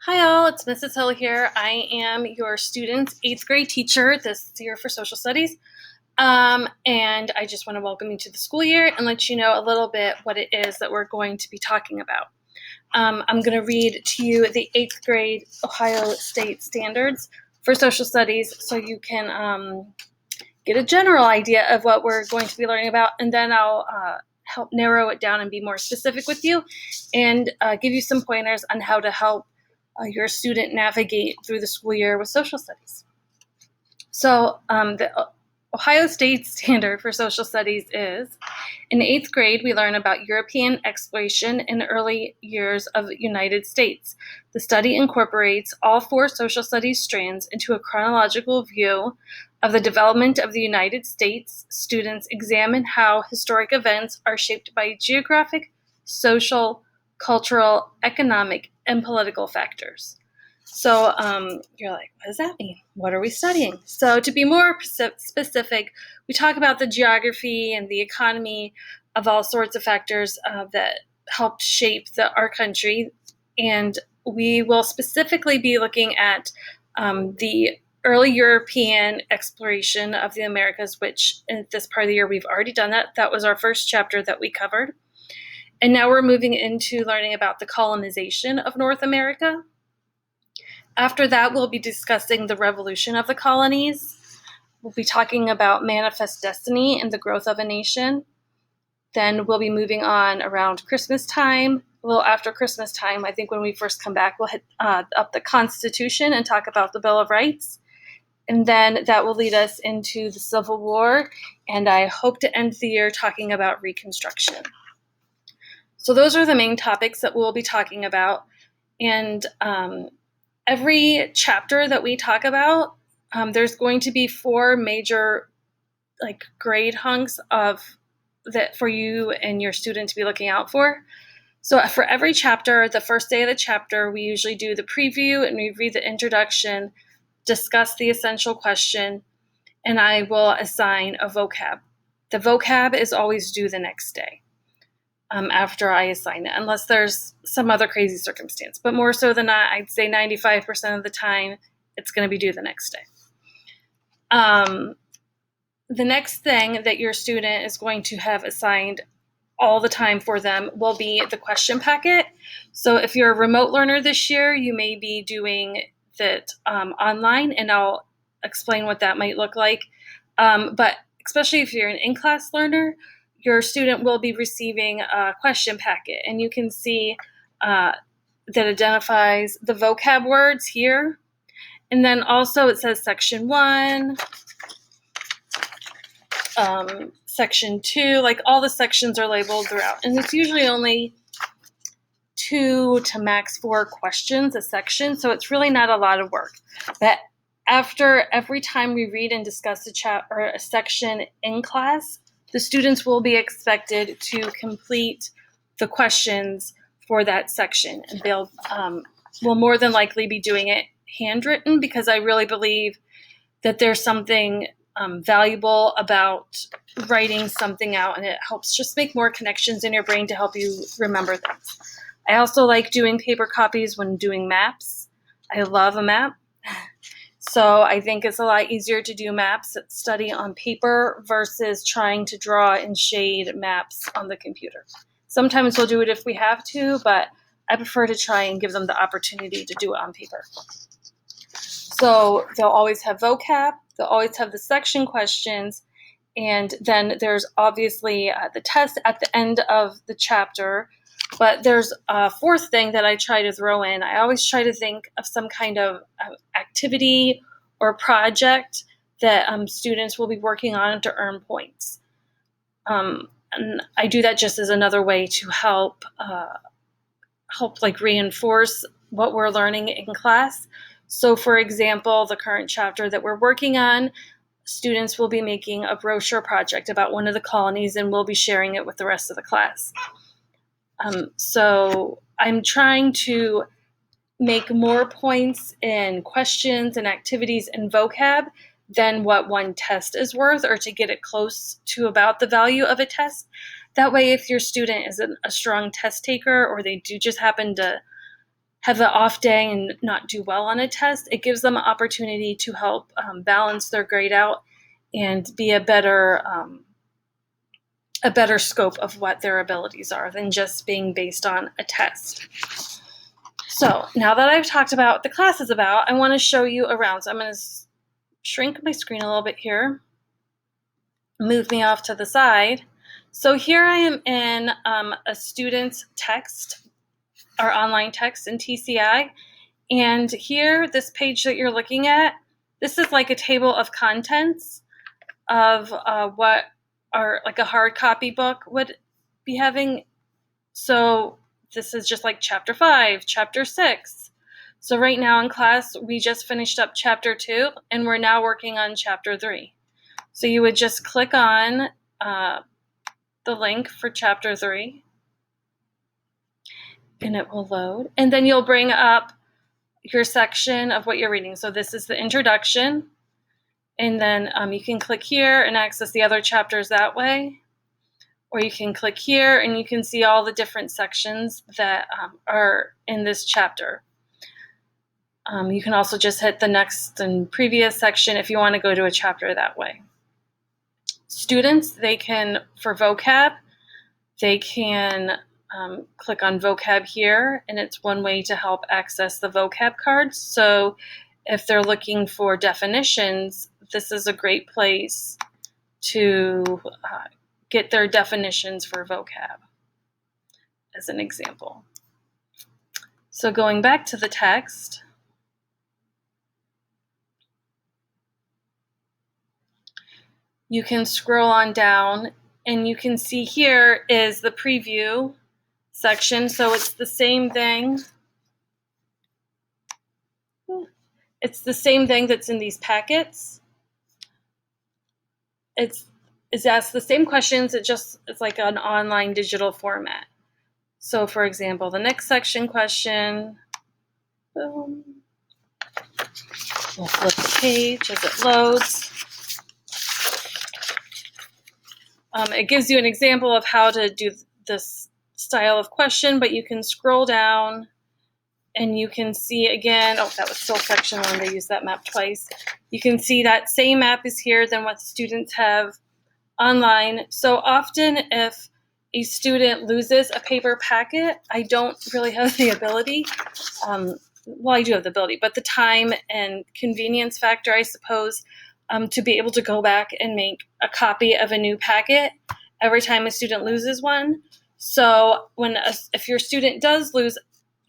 Hi all, it's Mrs. Hill here. I am your student's 8th grade teacher this year for social studies. And I just want to welcome you to the school year and let you know a little bit what it is that we're going to be talking about. I'm going to read to you the 8th grade Ohio State Standards for social studies so you can get a general idea of what we're going to be learning about, and then I'll help narrow it down and be more specific with you and give you some pointers on how to help your student navigate through the school year with social studies. So the Ohio State Standard for Social Studies is, in 8th grade, we learn about European exploration in the early years of the United States. The study incorporates all 4 social studies strands into a chronological view of the development of the United States. Students examine how historic events are shaped by geographic, social, cultural, economic, and political factors. So you're like, what does that mean? What are we studying? So to be more specific, we talk about the geography and the economy of all sorts of factors that helped shape our country. And we will specifically be looking at the early European exploration of the Americas, which in this part of the year we've already done that. That was our first chapter that we covered. And now we're moving into learning about the colonization of North America. After that, we'll be discussing the revolution of the colonies. We'll be talking about manifest destiny and the growth of a nation. Then we'll be moving on around Christmas time. A little after Christmas time, I think when we first come back, we'll hit up the Constitution and talk about the Bill of Rights. And then that will lead us into the Civil War. And I hope to end the year talking about Reconstruction. So those are the main topics that we'll be talking about. And every chapter that we talk about, there's going to be 4 major grade hunks of that for you and your student to be looking out for. So for every chapter, the first day of the chapter, we usually do the preview and we read the introduction, discuss the essential question, and I will assign a vocab. The vocab is always due the next day. After I assign it, unless there's some other crazy circumstance. But more so than not, I'd say 95% of the time, it's going to be due the next day. The next thing that your student is going to have assigned all the time for them will be the question packet. So if you're a remote learner this year, you may be doing that online, and I'll explain what that might look like. But especially if you're an in-class learner, your student will be receiving a question packet, and you can see that identifies the vocab words here. And then also it says section 1, section 2, like all the sections are labeled throughout. And it's usually only 2 to max 4 questions a section, so it's really not a lot of work. But after every time we read and discuss a section in class, the students will be expected to complete the questions for that section, and they'll will more than likely be doing it handwritten, because I really believe that there's something valuable about writing something out, and it helps just make more connections in your brain to help you remember things. I also like doing paper copies when doing maps. I love a map. So I think it's a lot easier to do maps study on paper versus trying to draw and shade maps on the computer. Sometimes we'll do it if we have to, but I prefer to try and give them the opportunity to do it on paper. So they'll always have vocab, they'll always have the section questions, and then there's obviously the test at the end of the chapter. But there's a 4th thing that I try to throw in. I always try to think of some kind of activity or project that students will be working on to earn points. And I do that just as another way to help reinforce what we're learning in class. So for example, the current chapter that we're working on, students will be making a brochure project about one of the colonies, and we'll be sharing it with the rest of the class. So I'm trying to make more points in questions and activities and vocab than what one test is worth, or to get it close to about the value of a test. That way, if your student isn't a strong test taker, or they do just happen to have the off day and not do well on a test, it gives them an opportunity to help balance their grade out and be a better scope of what their abilities are than just being based on a test. So now that I've talked about what the class is about, I want to show you around. So I'm going to shrink my screen a little bit here, move me off to the side. So here I am in a student's text, our online text in TCI. And here, this page that you're looking at, this is like a table of contents of what are like a hard copy book would be having. So this is just like chapter 5, chapter 6. So right now in class, we just finished up chapter 2, and we're now working on chapter 3. So you would just click on the link for chapter 3, and it will load. And then you'll bring up your section of what you're reading. So this is the introduction. And then you can click here and access the other chapters that way. Or you can click here and you can see all the different sections that are in this chapter. You can also just hit the next and previous section if you want to go to a chapter that way. Students, they can, for vocab, they can click on vocab here, and it's one way to help access the vocab cards. So if they're looking for definitions, this is a great place to get their definitions for vocab, as an example. So going back to the text, you can scroll on down, and you can see here is the preview section. So it's the same thing. It's the same thing that's in these packets. It's asked the same questions. It's like an online digital format. So for example, the next section question, boom. We'll flip the page as it loads. It gives you an example of how to do this style of question, but you can scroll down and you can see again, oh, that was still section 1, they used that map twice. You can see that same map is here than what students have online. So often if a student loses a paper packet, I don't really have the ability, well, I do have the ability, but the time and convenience factor, I suppose, to be able to go back and make a copy of a new packet every time a student loses one. So if your student does lose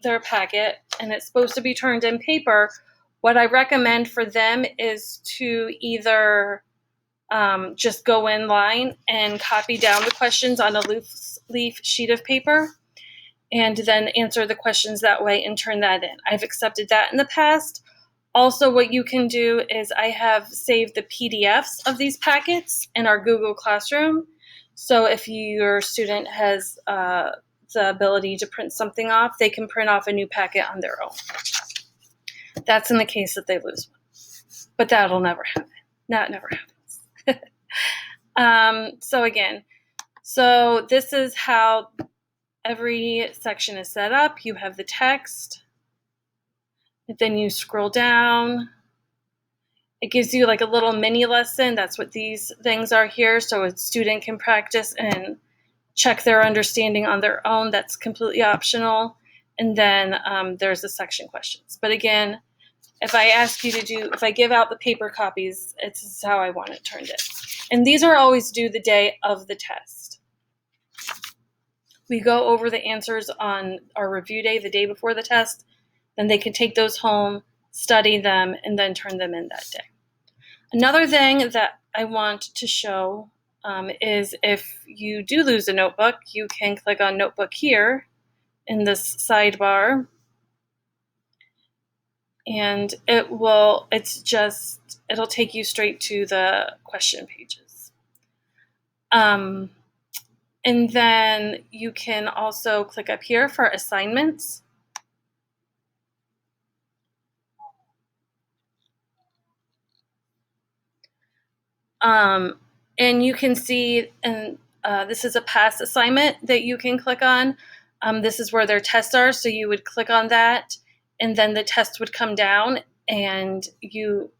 their packet and it's supposed to be turned in paper, what I recommend for them is to either just go in line and copy down the questions on a loose leaf sheet of paper and then answer the questions that way and turn that in. I've accepted that in the past. Also, what you can do is I have saved the PDFs of these packets in our Google Classroom. So if your student has the ability to print something off, they can print off a new packet on their own. That's in the case that they lose one. But that'll never happen. That never happens. So this is how every section is set up. You have the text. Then you scroll down. It gives you like a little mini lesson. That's what these things are here. So a student can practice and check their understanding on their own. That's completely optional. And then there's the section questions. But again, if I give out the paper copies, it's how I want it turned in. And these are always due the day of the test. We go over the answers on our review day, the day before the test. Then they can take those home, study them, and then turn them in that day. Another thing that I want to show is if you do lose a notebook, you can click on Notebook here in this sidebar. And it'll take you straight to the question pages. And then you can also click up here for assignments. And you can see, and this is a past assignment that you can click on. This is where their tests are, so you would click on that, and then the test would come down, and you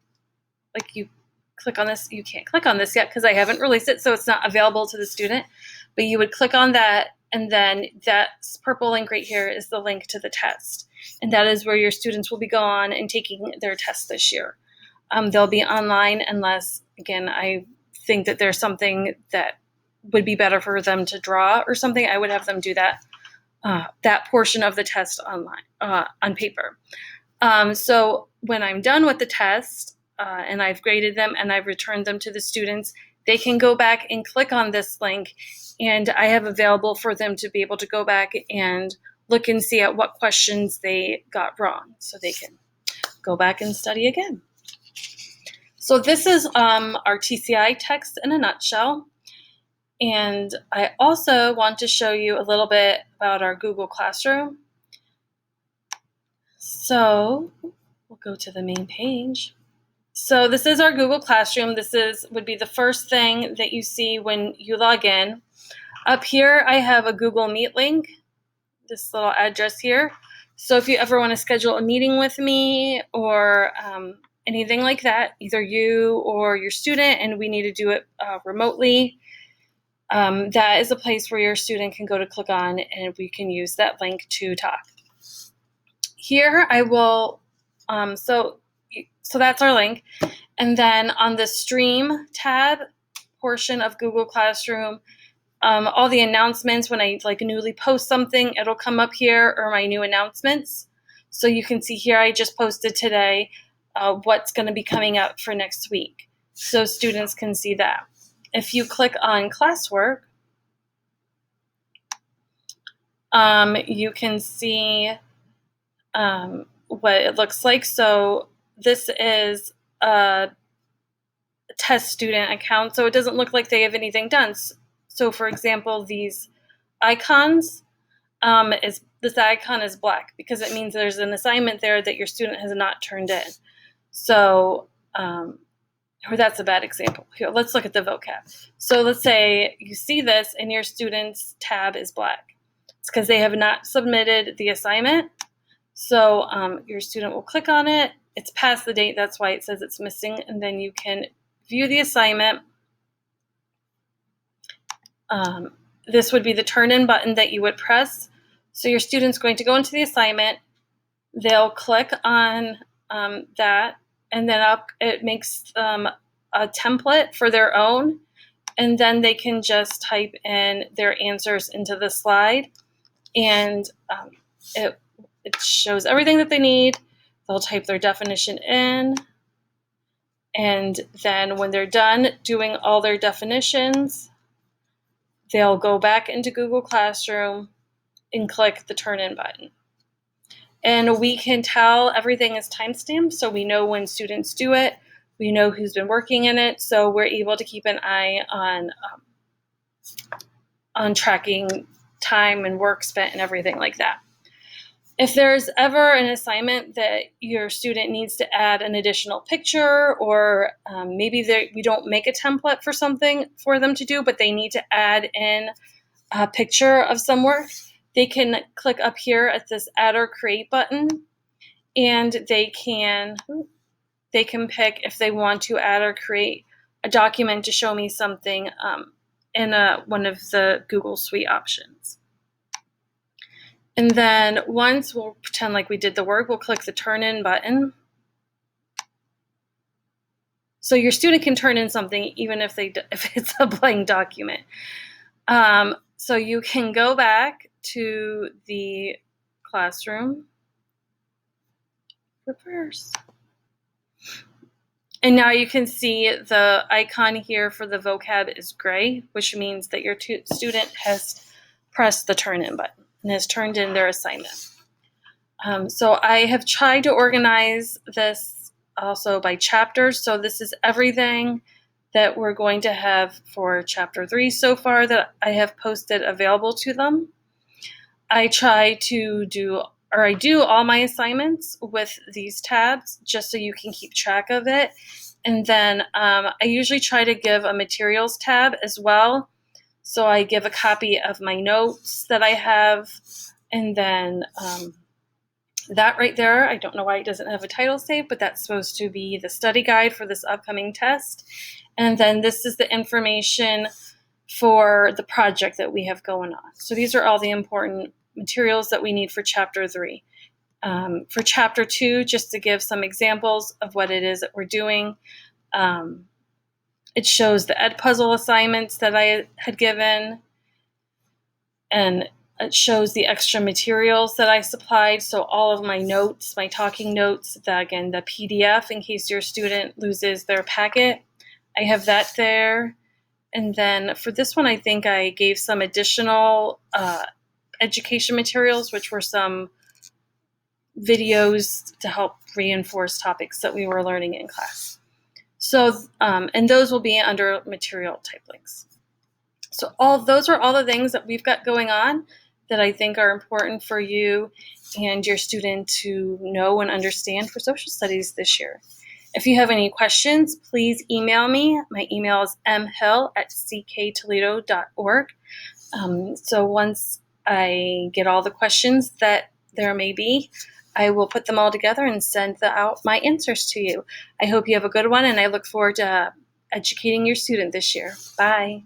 click on this. You can't click on this yet because I haven't released it, so it's not available to the student. But you would click on that, and then that purple link right here is the link to the test. And that is where your students will be going and taking their test this year. They'll be online unless, again, I think that there's something that would be better for them to draw or something. I would have them do that portion of the test online, on paper. So when I'm done with the test, and I've graded them and I've returned them to the students, they can go back and click on this link, and I have available for them to be able to go back and look and see at what questions they got wrong, so they can go back and study again. So this is our TCI text in a nutshell. And I also want to show you a little bit about our Google Classroom. So we'll go to the main page. So this is our Google Classroom. This would be the first thing that you see when you log in. Up here, I have a Google Meet link, this little address here. So if you ever want to schedule a meeting with me or anything like that, either you or your student, and we need to do it remotely, that is a place where your student can go to click on, and we can use that link to talk. Here I will, so that's our link. And then on the Stream tab portion of Google Classroom, all the announcements, when I newly post something, it'll come up here, or my new announcements. So you can see here, I just posted today what's going to be coming up for next week. So students can see that. If you click on classwork, you can see what it looks like. So this is a test student account, so it doesn't look like they have anything done. So for example, these icons, this icon is black because it means there's an assignment there that your student has not turned in. So, or that's a bad example. Here, let's look at the vocab. So let's say you see this and your student's tab is black. It's because they have not submitted the assignment. So your student will click on it. It's past the date, that's why it says it's missing. And then you can view the assignment. This would be the turn in button that you would press. So your student's going to go into the assignment. They'll click on that, and then it makes a template for their own, and then they can just type in their answers into the slide, and it shows everything that they need. They'll type their definition in, and then when they're done doing all their definitions, they'll go back into Google Classroom and click the turn in button. And we can tell everything is timestamped, so we know when students do it. We know who's been working in it, so we're able to keep an eye on tracking time and work spent and everything like that. If there's ever an assignment that your student needs to add an additional picture, or maybe we don't make a template for something for them to do, but they need to add in a picture of some work, they can click up here at this Add or Create button, and they can pick if they want to add or create a document to show me something in one of the Google Suite options. And then once we'll pretend like we did the work, we'll click the Turn In button. So your student can turn in something even if it's a blank document. So you can go back to the classroom. Reverse. And now you can see the icon here for the vocab is gray, which means that your student has pressed the turn in button and has turned in their assignment. So I have tried to organize this also by chapters. So this is everything that we're going to have for chapter 3 so far that I have posted available to them. I do all my assignments with these tabs just so you can keep track of it. And then I usually try to give a materials tab as well. So I give a copy of my notes that I have, and then That right there, I don't know why it doesn't have a title saved, but that's supposed to be the study guide for this upcoming test. And then this is the information for the project that we have going on. So these are all the important materials that we need for Chapter 3. For Chapter 2, just to give some examples of what it is that we're doing, it shows the Edpuzzle assignments that I had given, and it shows the extra materials that I supplied. So all of my notes, my talking notes, the PDF in case your student loses their packet, I have that there. And then for this one, I think I gave some additional education materials, which were some videos to help reinforce topics that we were learning in class. So, and those will be under material type links. So those are all the things that we've got going on that I think are important for you and your student to know and understand for social studies this year. If you have any questions, please email me. My email is mhill@cktoledo.org. So once I get all the questions that there may be, I will put them all together and send out my answers to you. I hope you have a good one, and I look forward to educating your student this year. Bye.